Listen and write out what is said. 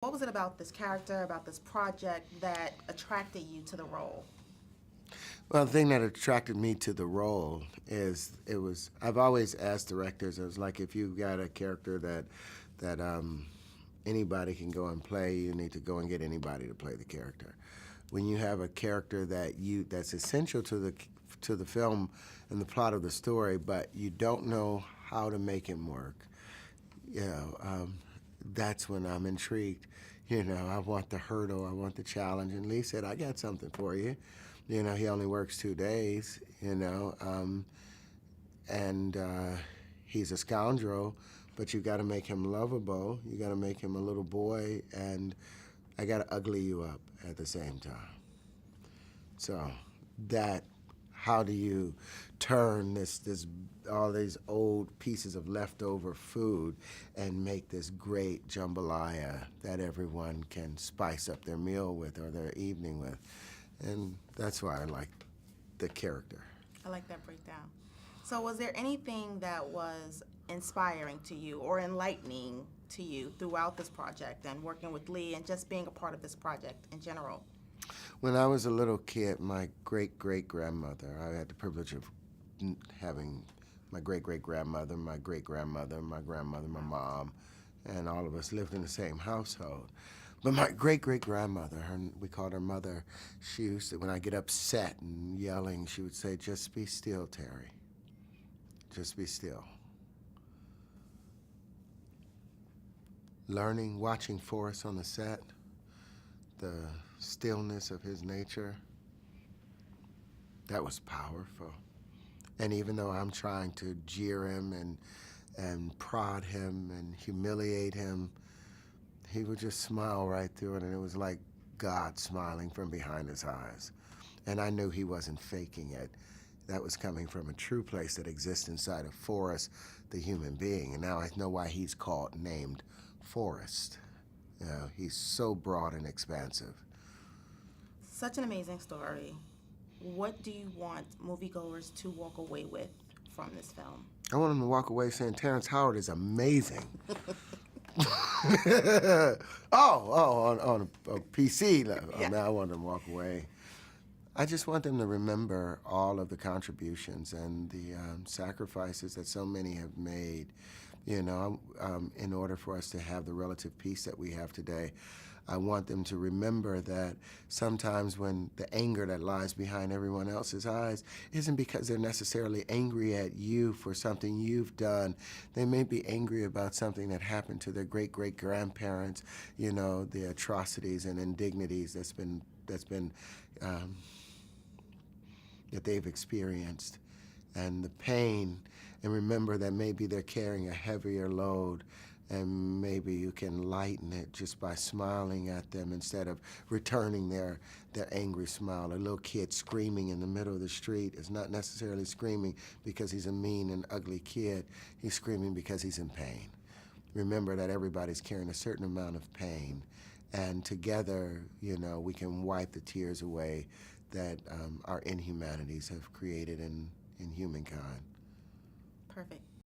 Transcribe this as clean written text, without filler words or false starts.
What was it about this character, about this project that attracted you to the role? Well, the thing that attracted me to the role is I've always asked directors, I was like, if you've got a character that anybody can go and play, you need to go and get anybody to play the character. When you have a character that's essential to the film and the plot of the story, but you don't know how to make him work, you know, that's when I'm intrigued. You know, I want the hurdle, I want the challenge. And Lee said, I got something for you. You know, he only works 2 days, and he's a scoundrel, but you got to make him lovable. You got to make him a little boy, and I got to ugly you up at the same time. So that, how do you turn this all these old pieces of leftover food and make this great jambalaya that everyone can spice up their meal with or their evening with? And that's why I like the character. I like that breakdown. So, was there anything that was inspiring to you or enlightening to you throughout this project and working with Lee and just being a part of this project in general? When I was a little kid, my great-great-grandmother, I had the privilege of having my great-great-grandmother, my great-grandmother, my grandmother, my mom, and all of us lived in the same household. But my great-great-grandmother, we called her Mother, she used to, when I get upset and yelling, she would say, just be still, Terry. Just be still. Learning, watching Forrest on the set, the stillness of his nature, that was powerful. And even though I'm trying to jeer him and prod him and humiliate him, he would just smile right through it, and it was like God smiling from behind his eyes. And I knew he wasn't faking it. That was coming from a true place that exists inside of Forrest, the human being. And now I know why he's named Forrest. You know, he's so broad and expansive. Such an amazing story. What do you want moviegoers to walk away with from this film? I want them to walk away saying Terrence Howard is amazing. On a PC level. Yeah. I want them to walk away. I just want them to remember all of the contributions and the sacrifices that so many have made, in order for us to have the relative peace that we have today. I want them to remember that sometimes when the anger that lies behind everyone else's eyes isn't because they're necessarily angry at you for something you've done. They may be angry about something that happened to their great-great-grandparents, the atrocities and indignities that they've experienced, and the pain, and remember that maybe they're carrying a heavier load, and maybe you can lighten it just by smiling at them instead of returning their angry smile. A little kid screaming in the middle of the street is not necessarily screaming because he's a mean and ugly kid. He's screaming because he's in pain. Remember that everybody's carrying a certain amount of pain, and together, we can wipe the tears away that our inhumanities have created in humankind. Perfect.